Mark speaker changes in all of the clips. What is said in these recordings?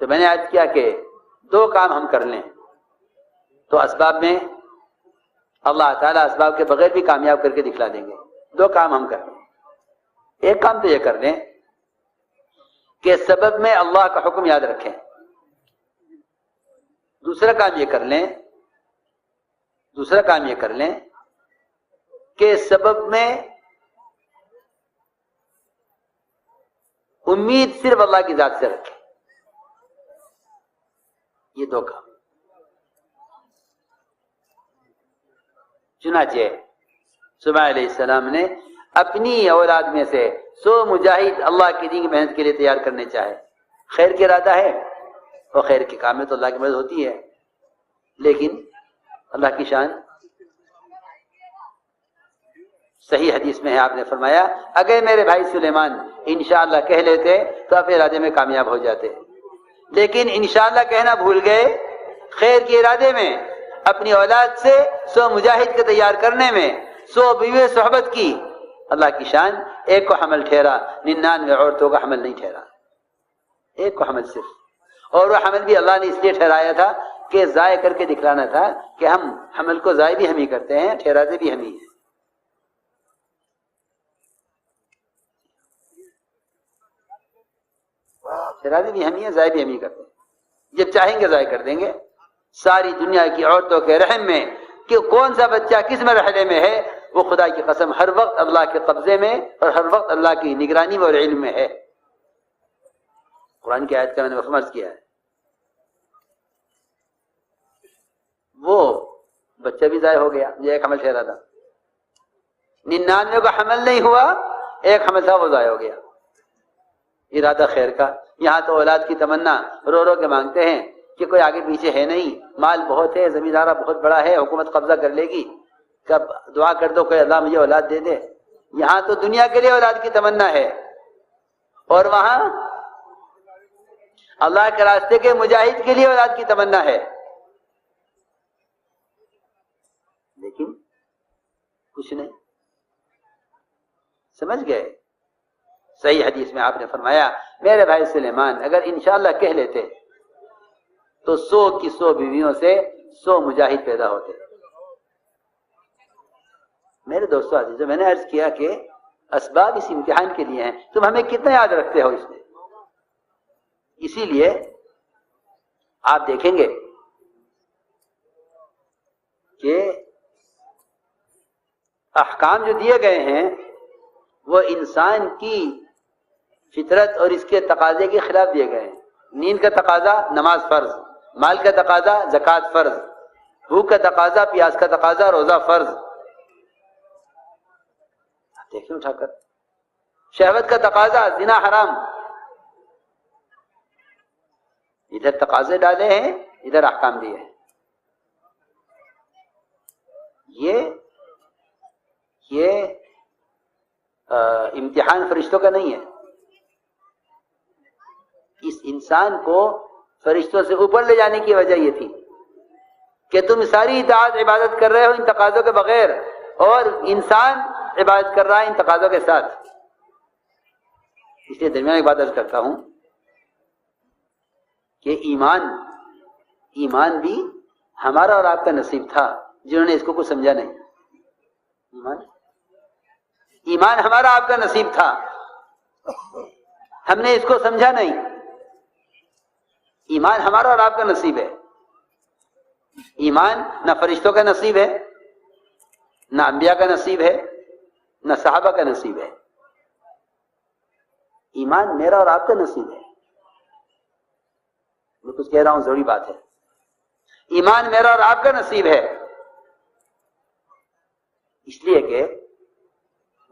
Speaker 1: تو میں نے عرض کیا کہ دو کام ہم کر لیں تو اسباب میں اللہ تعالیٰ اسباب کے بغیر بھی کامیاب کر کے دکھلا دیں گے. دو کام ہم کر لیں. ایک کام تو یہ کر لیں کہ سبب میں اللہ کا حکم یاد رکھیں. دوسرا کام یہ کر لیں کہ سبب میں امید صرف اللہ کی ذات سے رکھیں. یہ دو کام. چنانچہ سلیمان علیہ السلام نے اپنی اولاد میں سے 100 مجاہد اللہ کی دین کی محنت کے لیے تیار کرنے چاہے. خیر کا ارادہ ہے اور خیر کے کام میں تو اللہ کی مدد ہوتی ہے، لیکن اللہ کی شان صحیح حدیث میں ہے. آپ نے فرمایا اگر میرے بھائی سلیمان انشاءاللہ کہہ لیتے تو اپنے ارادے میں کامیاب ہو جاتے، لیکن انشاءاللہ کہنا بھول گئے. خیر کے ارادے میں اپنی اولاد سے 100 مجاہد کے تیار کرنے میں 100 بیوی صحبت کی. اللہ کی شان ایک کو حمل ٹھہرا، 99 عورتوں کا حمل نہیں ٹھہرا. ایک کو حمل صرف، اور وہ حمل بھی اللہ نے اس لیے ٹھہرایا تھا کہ ضائع کر کے دکھلانا تھا کہ ہم حمل کو ضائع بھی ہم ہی کرتے ہیں، ٹھہراتے بھی ہم ہی ہیں. ٹھہراتے بھی ہم ہی ہیں، ضائع بھی ہم ہی کرتے ہیں. جب چاہیں گے ضائع کر دیں گے. ساری دنیا کی عورتوں کے رحم میں کہ کون سا بچہ کس مرحلے میں ہے، وہ خدا کی قسم ہر وقت اللہ کے قبضے میں اور ہر وقت اللہ کی نگرانی میں اور علم میں ہے. قرآن کی آیت کا میں نے مفہوم کیا ہے. وہ بچہ بھی ضائع ہو گیا جو ایک حمل ٹھہرا تھا. 99 کا حمل نہیں ہوا، ایک حمل تھا وہ ضائع ہو گیا. ارادہ خیر کا. یہاں تو اولاد کی تمنا رو رو کے مانگتے ہیں کہ کوئی آگے پیچھے ہے نہیں، مال بہت ہے، زمیندارہ بہت بڑا ہے، حکومت قبضہ کر لے گی، کب دعا کر دو کہ اللہ مجھے اولاد دے دے. یہاں تو دنیا کے لیے اولاد کی تمنا ہے، اور وہاں اللہ کے راستے کے مجاہد کے لیے اولاد کی تمنا ہے. لیکن کچھ نہیں. سمجھ گئے؟ صحیح حدیث میں آپ نے فرمایا میرے بھائی سلیمان اگر انشاءاللہ کہہ لیتے تو 100 کی 100 بیویوں سے 100 مجاہد پیدا ہوتے. میرے دوستو عزیزو، میں نے عرض کیا کہ اسباب اس امتحان کے لیے ہیں. تم ہمیں کتنا یاد رکھتے ہو اس میں؟ اسی لیے آپ دیکھیں گے کہ احکام جو دیے گئے ہیں وہ انسان کی فطرت اور اس کے تقاضے کے خلاف دیے گئے ہیں. نیند کا تقاضا نماز فرض، مال کا تقاضا زکوٰۃ فرض، بھوک کا تقاضا پیاس کا تقاضا روزہ فرض. دیکھیں اٹھا کر. شہوت کا تقاضا زنا حرام. ادھر تقاضے ڈالے ہیں، ادھر احکام دیے ہیں. یہ امتحان فرشتوں کا نہیں ہے. اس انسان کو فرشتوں سے اوپر لے جانے کی وجہ یہ تھی کہ تم ساری اطاعت عبادت کر رہے ہو ان تقاضوں کے بغیر، اور انسان عبادت کر رہا ہے ان تقاضوں کے ساتھ. اس لیے درمیان ایک بات عرض کرتا ہوں کہ ایمان بھی ہمارا اور آپ کا نصیب تھا جنہوں نے اس کو کچھ سمجھا نہیں. ایمان ہمارا آپ کا نصیب تھا، ہم نے اس کو سمجھا نہیں. ایمان ہمارا اور آپ کا نصیب ہے. ایمان نہ فرشتوں کا نصیب ہے، نہ انبیاء کا نصیب ہے، نہ صحابہ کا نصیب ہے. ایمان میرا اور آپ کا نصیب ہے. میں کچھ کہہ رہا ہوں ضروری بات ہے. ایمان میرا اور آپ کا نصیب ہے، اس لیے کہ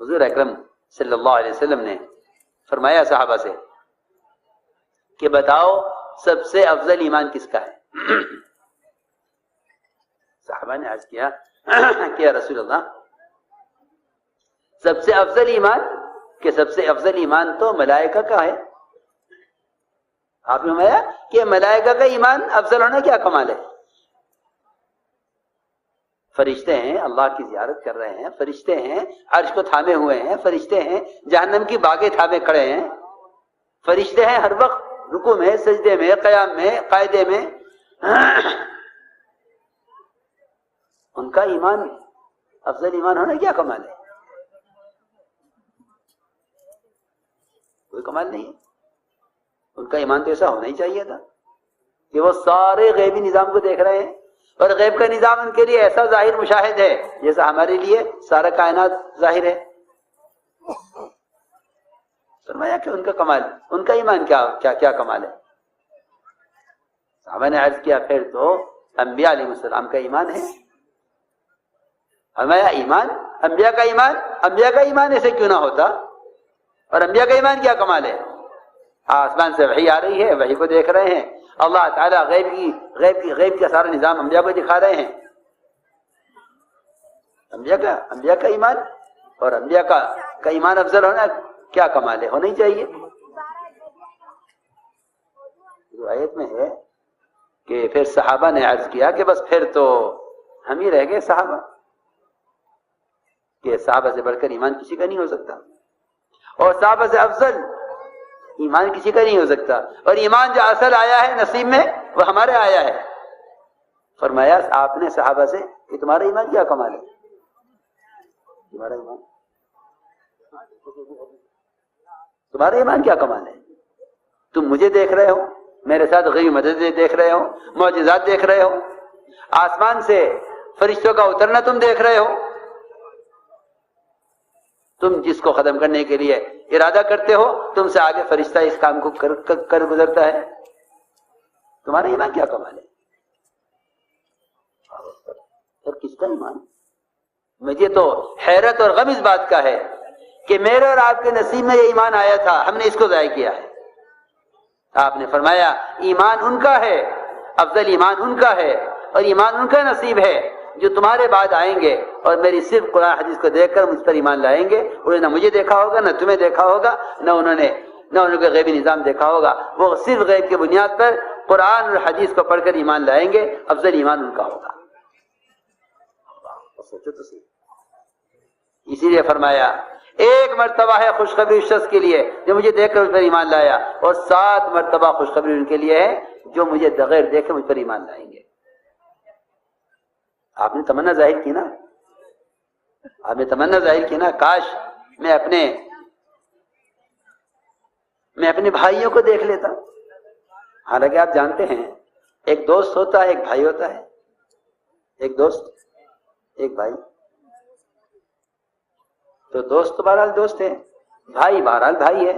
Speaker 1: حضور اکرم صلی اللہ علیہ وسلم نے فرمایا صحابہ سے کہ بتاؤ سب سے افضل ایمان کس کا ہے؟ صحابہ نے عرض کیا کہ یا رسول اللہ سب سے افضل ایمان، کہ سب سے افضل ایمان تو ملائکہ کا ہے. آپ نے فرمایا کہ ملائکہ کا ایمان افضل ہونا کیا کمال ہے؟ فرشتے ہیں اللہ کی زیارت کر رہے ہیں، فرشتے ہیں عرش کو تھامے ہوئے ہیں، فرشتے ہیں جہنم کی باغیں تھامے کھڑے ہیں، فرشتے ہیں ہر وقت رکوع میں، سجدے میں، قیام میں، قاعدے میں، ان کا ایمان افضل ایمان ہونا کیا کمال ہے؟ کوئی کمال نہیں ہے. ان کا ایمان تو ایسا ہونا ہی چاہیے تھا کہ وہ سارے غیبی نظام کو دیکھ رہے ہیں، اور غیب کا نظام ان کے لیے ایسا ظاہر مشاہد ہے جیسا ہمارے لیے سارا کائنات ظاہر ہے. فرمایا کہ ان کا کمال، ان کا ایمان کیا کمال ہے. صحابہ نے عرض کیا پھر تو انبیاء علیہ السلام کا ایمان ہے. فرمایا ایمان، انبیاء کا ایمان، انبیاء کا ایمان ایسے کیوں نہ ہوتا؟ اور انبیاء کا ایمان کیا کمال ہے؟ آسمان سے وحی آ رہی ہے، وحی کو دیکھ رہے ہیں، اللہ تعالیٰ غیب کا سارا نظام انبیاء کو دکھا رہے ہیں. انبیاء کا ایمان اور انبیاء کا ایمان افضل ہونا کیا کمال ہے، ہونا ہی چاہیے. روایت میں ہے کہ پھر صحابہ نے عرض کیا کہ بس پھر تو ہم ہی رہ گئے صحابہ، کہ صحابہ سے بڑھ کر ایمان کسی کا نہیں ہو سکتا، اور صحابہ سے افضل ایمان کسی کا نہیں ہو سکتا، اور ایمان جو اصل آیا ہے نصیب میں وہ ہمارے آیا ہے. فرمایا آپ نے صحابہ سے کہ تمہارا ایمان کیا کمال ہے، تمہارا ایمان کیا کمال ہے. تم مجھے دیکھ رہے ہو، میرے ساتھ غیبی مدد دیکھ رہے ہو، معجزات دیکھ رہے ہو، آسمان سے فرشتوں کا اترنا تم دیکھ رہے ہو. تم جس کو ختم کرنے کے لیے ارادہ کرتے ہو، تم سے آگے فرشتہ اس کام کو کر گزرتا ہے. تمہارا ایمان کیا کمال ہے. اور کس کا ایمان؟ مجھے تو حیرت اور غم اس بات کا ہے کہ میرے اور آپ کے نصیب میں یہ ایمان آیا تھا، ہم نے اس کو ضائع کیا ہے. آپ نے فرمایا ایمان ان کا ہے، افضل ایمان ان کا ہے، اور ایمان ان کا نصیب ہے جو تمہارے بعد آئیں گے اور میری صرف قرآن حدیث کو دیکھ کر مجھ پر ایمان لائیں گے. انہوں نے نہ مجھے دیکھا ہوگا، نہ تمہیں دیکھا ہوگا، نہ انہوں نے غیبی نظام دیکھا ہوگا. وہ صرف غیب کی بنیاد پر قرآن اور حدیث کو پڑھ کر ایمان لائیں گے. افضل ایمان ان کا ہوگا. سوچو تو صحیح. اسی لیے فرمایا ایک مرتبہ ہے خوشخبری اس شخص کے لیے جو مجھے دیکھ کر مجھ پر ایمان لایا، اور 7 مرتبہ خوشخبری ان کے لیے ہے جو مجھے بغیر دیکھے مجھ پر ایمان لائیں گے. آپ نے تمنا ظاہر کی نا، آپ نے تمنا ظاہر کی نا، کاش میں اپنے بھائیوں کو دیکھ لیتا. حالانکہ آپ جانتے ہیں ایک دوست ہوتا ہے، ایک بھائی ہوتا ہے. ایک دوست، ایک بھائی. تو دوست تو بہرحال دوست ہے، بھائی بہرحال بھائی ہے.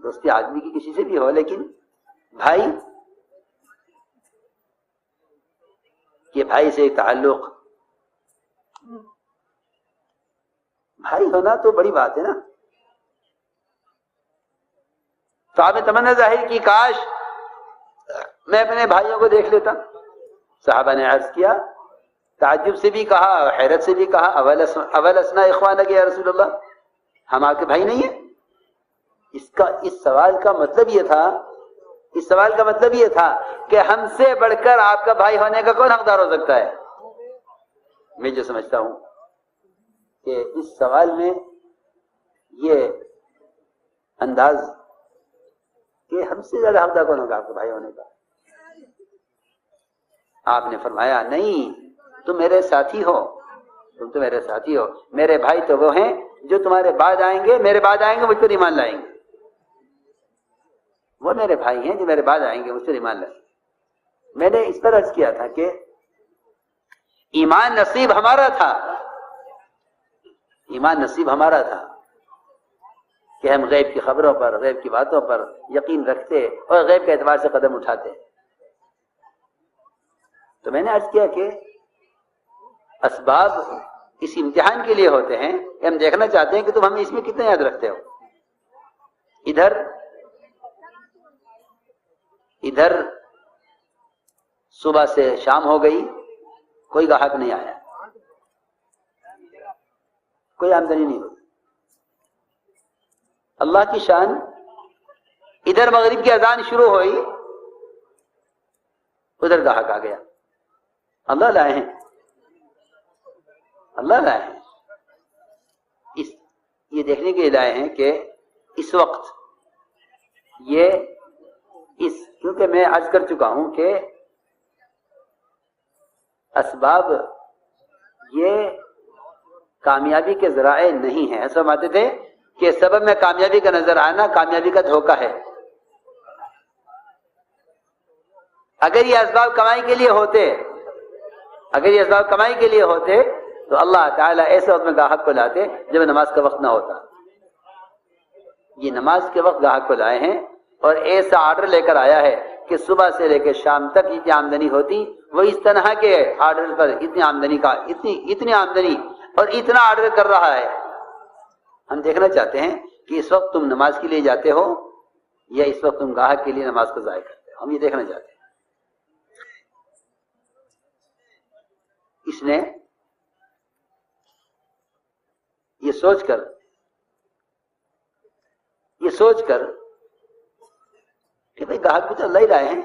Speaker 1: دوستی آدمی کی کسی سے بھی ہو، لیکن بھائی کہ بھائی سے تعلق، بھائی ہونا تو بڑی بات ہے نا. تو آپ نے تمنا ظاہر کی کاش میں اپنے بھائیوں کو دیکھ لیتا. صحابہ نے عرض کیا، تعجب سے بھی کہا، حیرت سے بھی کہا، اول اسنا اخوانک یا رسول اللہ، ہم آپ کے بھائی نہیں ہیں؟ اس سوال کا مطلب یہ تھا کہ ہم سے بڑھ کر آپ کا بھائی ہونے کا کون حقدار ہو سکتا ہے. میں جو سمجھتا ہوں کہ اس سوال میں یہ انداز کہ ہم سے زیادہ حقدار کون ہوگا آپ کے بھائی ہونے کا. آپ نے فرمایا نہیں، تم میرے ساتھی ہو، تم تو میرے ساتھی ہو. میرے بھائی تو وہ ہیں جو تمہارے بعد آئیں گے، میرے بعد آئیں گے، مجھ پر ایمان لائیں گے. وہ میرے بھائی ہیں جو میرے بعد آئیں گے، مجھ پر ایمان لائیں گے. میں نے اس پر عرض کیا تھا کہ ایمان نصیب ہمارا تھا، ایمان نصیب ہمارا تھا کہ ہم غیب کی خبروں پر، غیب کی باتوں پر یقین رکھتے اور غیب کے اعتبار سے قدم اٹھاتے. تو میں نے عرض کیا کہ اسباب اس امتحان کے لیے ہوتے ہیں کہ ہم دیکھنا چاہتے ہیں کہ تم ہمیں اس میں کتنا یاد رکھتے ہو. ادھر صبح سے شام ہو گئی، کوئی گاہک نہیں آیا، کوئی آمدنی نہیں ہوئی. اللہ کی شان، ادھر مغرب کی اذان شروع ہوئی، ادھر گاہک آ گیا. اللہ لائے ہیں، اللہ لائے ہیں. یہ دیکھنے کے لیے لائے ہیں کہ اس وقت یہ کیونکہ میں عرض کر چکا ہوں کہ اسباب یہ کامیابی کے ذرائع نہیں ہیں. ایسا فرماتے تھے کہ سبب میں کامیابی کا نظر آنا کامیابی کا دھوکہ ہے. اگر یہ اسباب کمائی کے لیے ہوتے تو اللہ تعالیٰ ایسے وقت میں گاہک کو لاتے جب نماز کا وقت نہ ہوتا. یہ نماز کے وقت گاہک کو لائے ہیں اور ایسا آرڈر لے کر آیا ہے کہ صبح سے لے کے شام تک جتنی آمدنی ہوتی وہ اس طرح کے آرڈر پر اتنی آمدنی اور اتنا آرڈر کر رہا ہے. ہم دیکھنا چاہتے ہیں کہ اس وقت تم نماز کے لیے جاتے ہو یا اس وقت تم گاہک کے لیے نماز کو ضائع کرتے ہو. ہم یہ دیکھنا چاہتے ہیں. اس نے یہ سوچ کر کہ بھئی گاہک بھی تو اللہ ہی لائے ہیں,